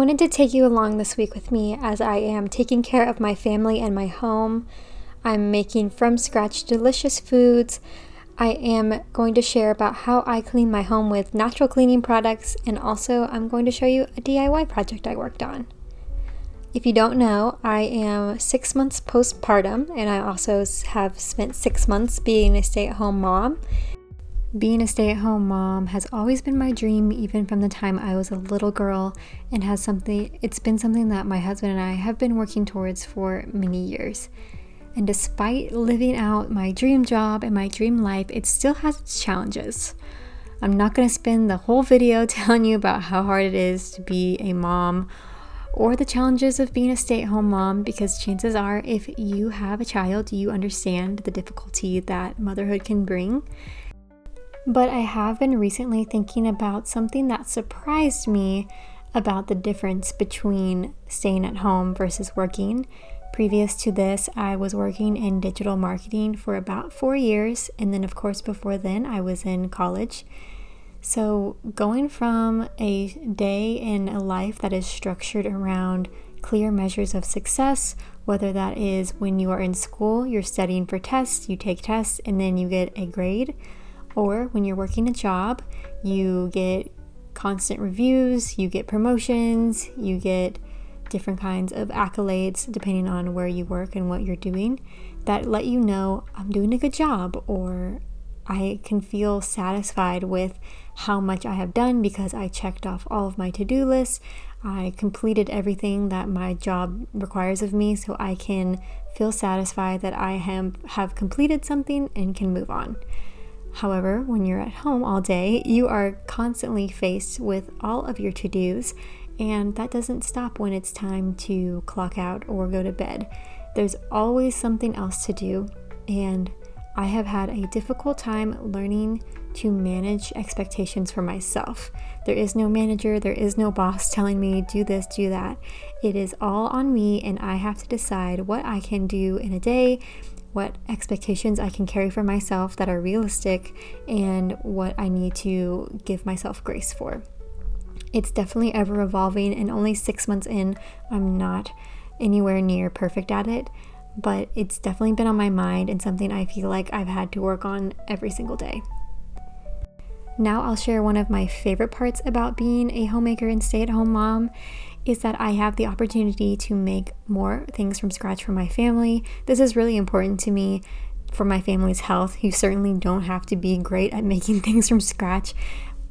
wanted to take you along this week with me as I am taking care of my family and my home. I'm making from scratch delicious foods. I am going to share about how I clean my home with natural cleaning products, and also I'm going to show you a DIY project I worked on. If you don't know, I am 6 months postpartum, and I also have spent 6 months being a stay-at-home mom. Being a stay-at-home mom has always been my dream, even from the time I was a little girl, and it's been something that my husband and I have been working towards for many years. And despite living out my dream job and my dream life, it still has its challenges. I'm not going to spend the whole video telling you about how hard it is to be a mom or the challenges of being a stay-at-home mom, because chances are if you have a child, you understand the difficulty that motherhood can bring. But I have been recently thinking about something that surprised me about the difference between staying at home versus working. Previous to this, I was working in digital marketing for about 4 years, and then of course before then I was in college. So going from a day in a life that is structured around clear measures of success, whether that is when you are in school, you're studying for tests, you take tests, and then you get a grade, or when you're working a job, you get constant reviews, you get promotions, you get different kinds of accolades depending on where you work and what you're doing that let you know I'm doing a good job, or I can feel satisfied with how much I have done because I checked off all of my to-do lists. I completed everything that my job requires of me, so I can feel satisfied that I have completed something and can move on. However, when you're at home all day, you are constantly faced with all of your to-dos, and that doesn't stop when it's time to clock out or go to bed. There's always something else to do, and I have had a difficult time learning to manage expectations for myself. There is no manager, there is no boss telling me do this, do that. It is all on me, and I have to decide what I can do in a day, what expectations I can carry for myself that are realistic, and what I need to give myself grace for. It's definitely ever evolving, and only 6 months in, I'm not anywhere near perfect at it, but it's definitely been on my mind and something I feel like I've had to work on every single day. Now I'll share one of my favorite parts about being a homemaker and stay-at-home mom is that I have the opportunity to make more things from scratch for my family. This is really important to me for my family's health. You certainly don't have to be great at making things from scratch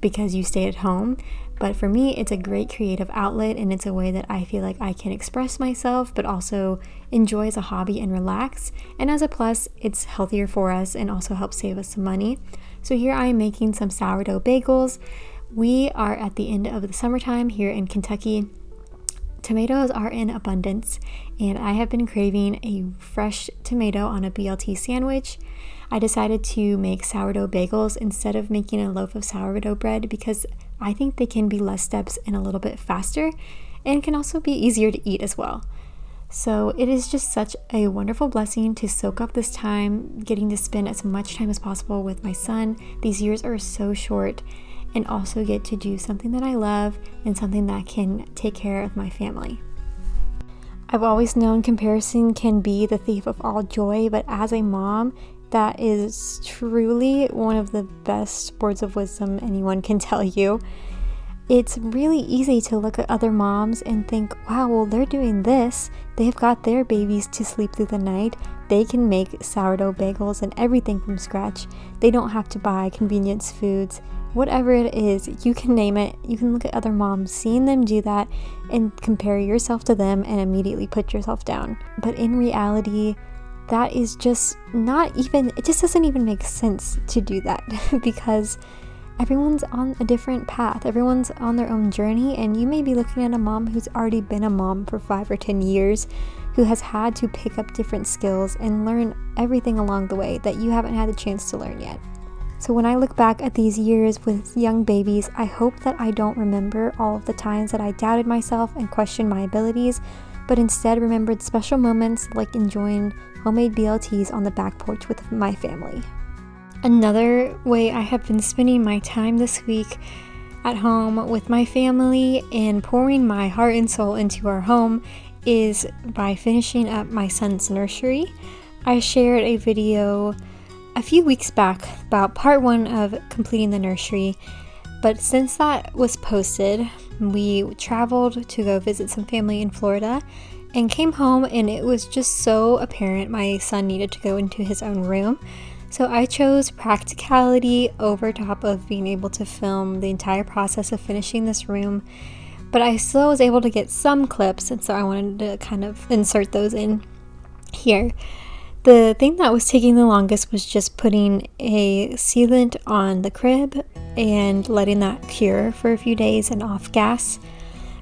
because you stay at home. But for me, it's a great creative outlet, and it's a way that I feel like I can express myself, but also enjoy as a hobby and relax. And as a plus, it's healthier for us and also helps save us some money. So here I am making some sourdough bagels. We are at the end of the summertime here in Kentucky. Tomatoes are in abundance, and I have been craving a fresh tomato on a BLT sandwich. I decided to make sourdough bagels instead of making a loaf of sourdough bread because I think they can be less steps and a little bit faster, and can also be easier to eat as well. So it is just such a wonderful blessing to soak up this time, getting to spend as much time as possible with my son. These years are so short, and also get to do something that I love and something that can take care of my family. I've always known comparison can be the thief of all joy, but as a mom, that is truly one of the best words of wisdom anyone can tell you. It's really easy to look at other moms and think, wow, well, they're doing this. They've got their babies to sleep through the night. They can make sourdough bagels and everything from scratch. They don't have to buy convenience foods. Whatever it is, you can name it. You can look at other moms, seeing them do that, and compare yourself to them and immediately put yourself down. But in reality, that is just it just doesn't even make sense to do that because everyone's on a different path. Everyone's on their own journey, and you may be looking at a mom who's already been a mom for 5 or 10 years, who has had to pick up different skills and learn everything along the way that you haven't had the chance to learn yet. So when I look back at these years with young babies, I hope that I don't remember all of the times that I doubted myself and questioned my abilities, but instead remembered special moments like enjoying homemade BLTs on the back porch with my family. Another way I have been spending my time this week at home with my family and pouring my heart and soul into our home is by finishing up my son's nursery. I shared a video a few weeks back about part 1 of completing the nursery, but since that was posted, we traveled to go visit some family in Florida and came home, and it was just so apparent my son needed to go into his own room. So I chose practicality over top of being able to film the entire process of finishing this room, but I still was able to get some clips, and so I wanted to kind of insert those in here. The thing that was taking the longest was just putting a sealant on the crib and letting that cure for a few days and off gas.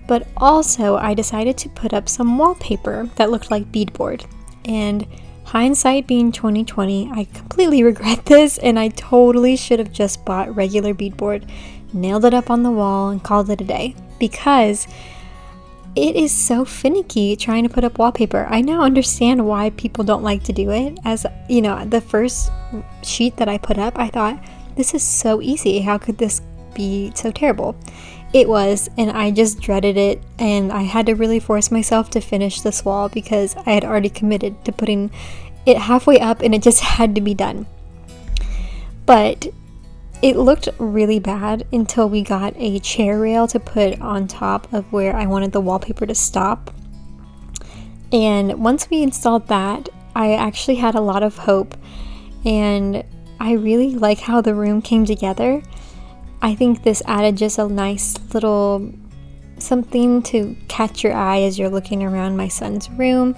But also I decided to put up some wallpaper that looked like beadboard, and hindsight being 2020, I completely regret this, and I totally should have just bought regular beadboard, nailed it up on the wall, and called it a day, because it is so finicky trying to put up wallpaper. I now understand why people don't like to do it. As you know, the first sheet that I put up, I thought, this is so easy. How could this be so terrible? It was, and I just dreaded it, and I had to really force myself to finish this wall because I had already committed to putting it halfway up, and it just had to be done. But it looked really bad until we got a chair rail to put on top of where I wanted the wallpaper to stop. And once we installed that, I actually had a lot of hope, and I really like how the room came together. I think this added just a nice little something to catch your eye as you're looking around my son's room,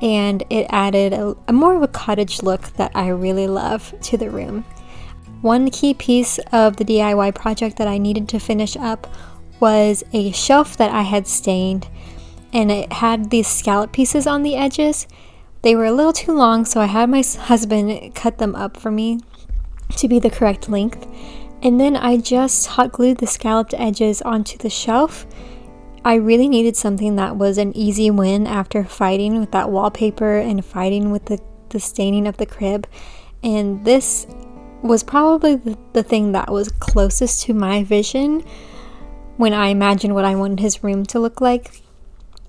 and it added a more of a cottage look that I really love to the room. One key piece of the DIY project that I needed to finish up was a shelf that I had stained, and it had these scallop pieces on the edges. They were a little too long, so I had my husband cut them up for me to be the correct length. And then I just hot glued the scalloped edges onto the shelf. I really needed something that was an easy win after fighting with that wallpaper and fighting with the staining of the crib. And this was probably the thing that was closest to my vision when I imagined what I wanted his room to look like.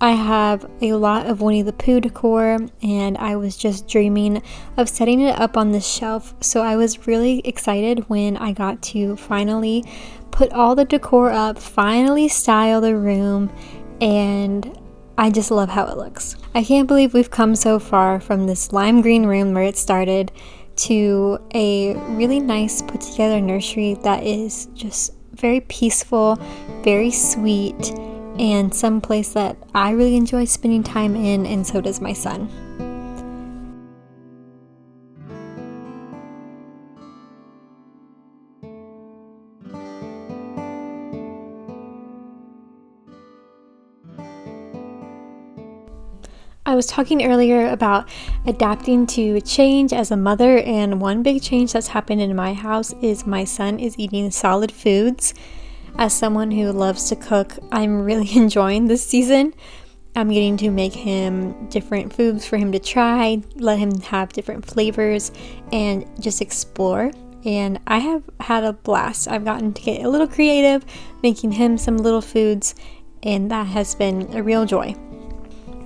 I have a lot of Winnie the Pooh decor, and I was just dreaming of setting it up on this shelf, so I was really excited when I got to finally put all the decor up, finally style the room, and I just love how it looks. I can't believe we've come so far from this lime green room where it started to a really nice put together nursery that is just very peaceful, very sweet, and some place that I really enjoy spending time in, and so does my son. I was talking earlier about adapting to change as a mother, and one big change that's happened in my house is my son is eating solid foods. As someone who loves to cook, I'm really enjoying this season. I'm getting to make him different foods for him to try, let him have different flavors, and just explore. And I have had a blast. I've gotten to get a little creative, making him some little foods, and that has been a real joy.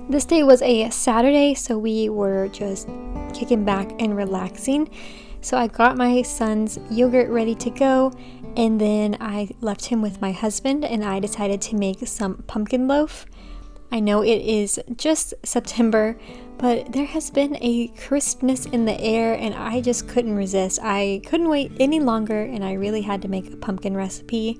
This day was a Saturday, so we were just kicking back and relaxing. So I got my son's yogurt ready to go, and then I left him with my husband, and I decided to make some pumpkin loaf. I know it is just September, but there has been a crispness in the air, and I just couldn't resist. I couldn't wait any longer, and I really had to make a pumpkin recipe.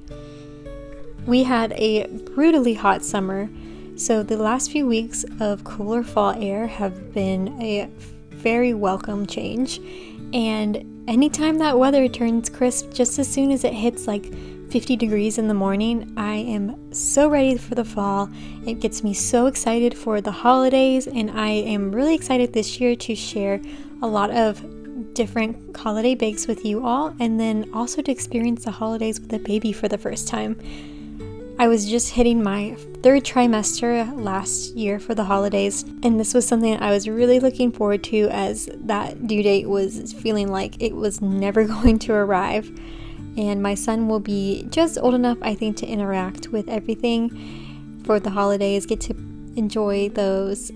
We had a brutally hot summer, so the last few weeks of cooler fall air have been a very welcome change. And anytime that weather turns crisp, just as soon as it hits like 50 degrees in the morning, I am so ready for the fall. It gets me so excited for the holidays, and I am really excited this year to share a lot of different holiday bakes with you all, and then also to experience the holidays with a baby for the first time. I was just hitting my third trimester last year for the holidays, and this was something I was really looking forward to, as that due date was feeling like it was never going to arrive. and my son will be just old enough, I think, to interact with everything for the holidays, get to enjoy those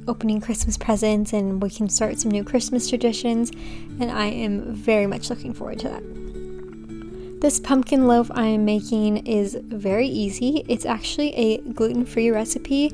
opening Christmas presents, and we can start some new Christmas traditions, and I am very much looking forward to that. This pumpkin loaf I am making is very easy. It's actually a gluten-free recipe.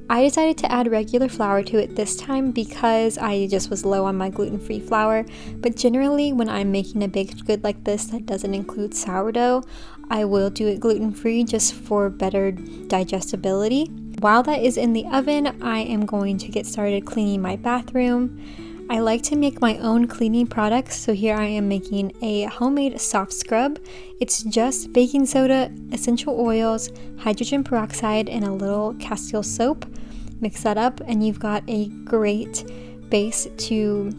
I decided to add regular flour to it this time because I just was low on my gluten-free flour, but generally when I'm making a baked good like this that doesn't include sourdough, I will do it gluten-free just for better digestibility. While that is in the oven, I am going to get started cleaning my bathroom. I like to make my own cleaning products, so here I am making a homemade soft scrub. It's just baking soda, essential oils, hydrogen peroxide, and a little castile soap. Mix that up and you've got a great base to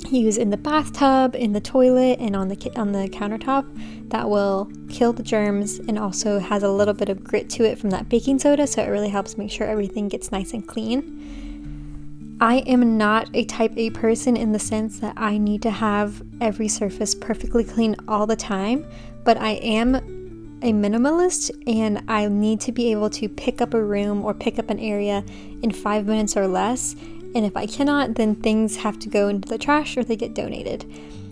use in the bathtub, in the toilet, and on the countertop. That will kill the germs and also has a little bit of grit to it from that baking soda, so it really helps make sure everything gets nice and clean. I am not a type A person in the sense that I need to have every surface perfectly clean all the time, but I am a minimalist and I need to be able to pick up a room or pick up an area in 5 minutes or less, and if I cannot, then things have to go into the trash or they get donated.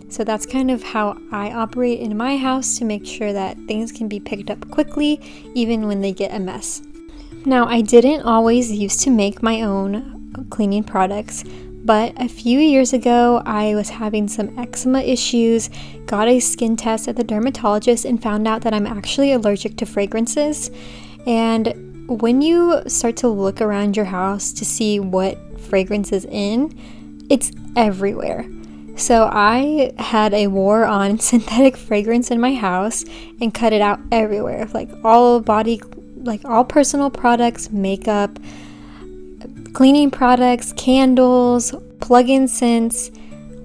So that's kind of how I operate in my house to make sure that things can be picked up quickly even when they get a mess. Now, I didn't always used to make my own cleaning products, but a few years ago I was having some eczema issues, got a skin test at the dermatologist, and found out that I'm actually allergic to fragrances. And when you start to look around your house to see what fragrance is in, it's everywhere. So I had a war on synthetic fragrance in my house and cut it out everywhere, like all personal products, makeup, cleaning products, candles, plug-in scents,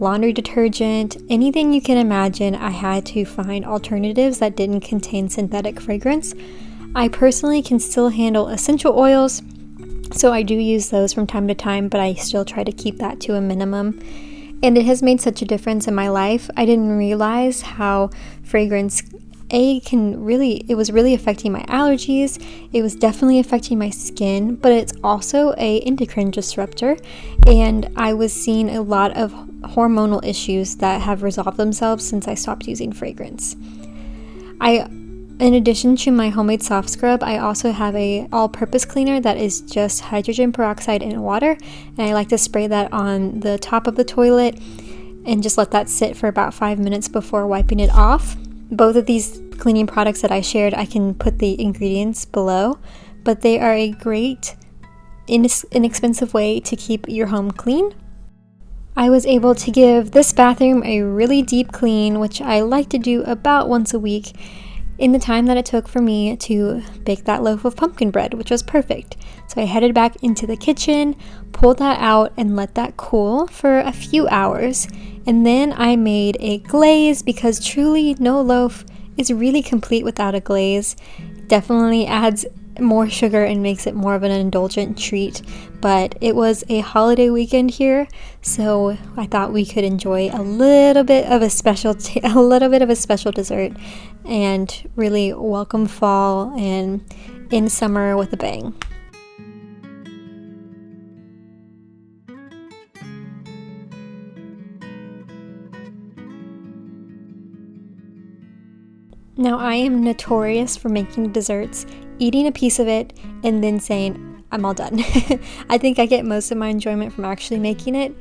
laundry detergent, anything you can imagine. I had to find alternatives that didn't contain synthetic fragrance. I personally can still handle essential oils, so I do use those from time to time, but I still try to keep that to a minimum. And it has made such a difference in my life. I didn't realize how fragrance it was really affecting my allergies. It was definitely affecting my skin, but it's also a endocrine disruptor. And I was seeing a lot of hormonal issues that have resolved themselves since I stopped using fragrance. In addition to my homemade soft scrub, I also have a all-purpose cleaner that is just hydrogen peroxide and water, and I like to spray that on the top of the toilet and just let that sit for about 5 minutes before wiping it off. Both of these cleaning products that I shared, I can put the ingredients below, but they are a great, inexpensive way to keep your home clean. I was able to give this bathroom a really deep clean, which I like to do about once a week, in the time that it took for me to bake that loaf of pumpkin bread, which was perfect. So I headed back into the kitchen, pulled that out, and let that cool for a few hours. And then I made a glaze, because truly no loaf is really complete without a glaze. Definitely adds more sugar and makes it more of an indulgent treat, but it was a holiday weekend here, so I thought we could enjoy a little bit of a special dessert and really welcome fall and in summer with a bang. Now, I am notorious for making desserts, eating a piece of it, and then saying, I'm all done. I think I get most of my enjoyment from actually making it.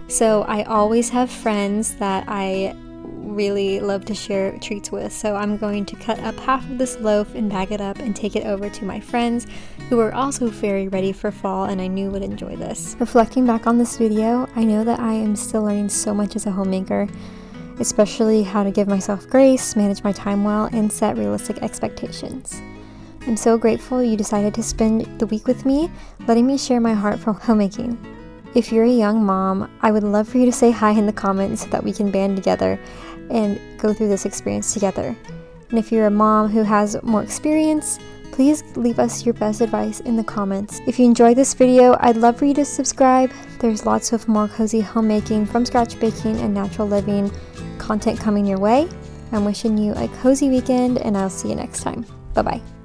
So I always have friends that I really love to share treats with. So I'm going to cut up half of this loaf and bag it up and take it over to my friends who are also very ready for fall and I knew would enjoy this. Reflecting back on this video, I know that I am still learning so much as a homemaker, especially how to give myself grace, manage my time well, and set realistic expectations. I'm so grateful you decided to spend the week with me, letting me share my heart for homemaking. If you're a young mom, I would love for you to say hi in the comments so that we can band together and go through this experience together. And if you're a mom who has more experience, please leave us your best advice in the comments. If you enjoyed this video, I'd love for you to subscribe. There's lots of more cozy homemaking, from scratch baking, and natural living content coming your way. I'm wishing you a cozy weekend, and I'll see you next time. Bye-bye.